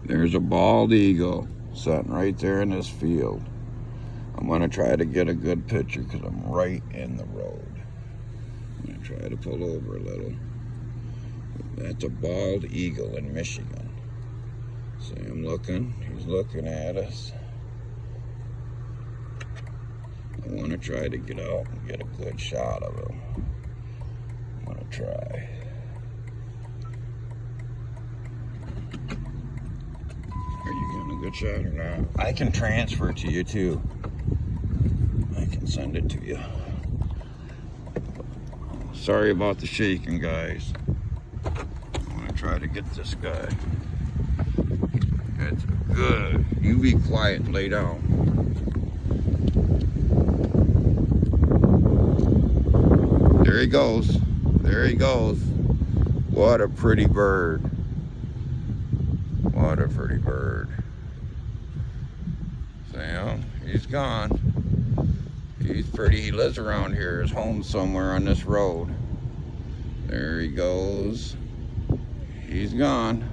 There's a bald eagle sitting right there in this field. I'm going to try to get a good picture because I'm right in the road. I'm going to try to pull over a little. That's a bald eagle in Michigan. See him looking? He's looking at us. I want to try to get out and get a good shot of him. I'm going to try. Are you getting a good shot or not? I can transfer it to you too. I can send it to you. Sorry about the shaking, guys. I'm going to try to get this guy. That's good. You be quiet and lay down. There he goes. There he goes. What a pretty bird. What a pretty bird. Sam, he's gone. He's pretty. He lives around here. His home's somewhere on this road. There he goes. He's gone.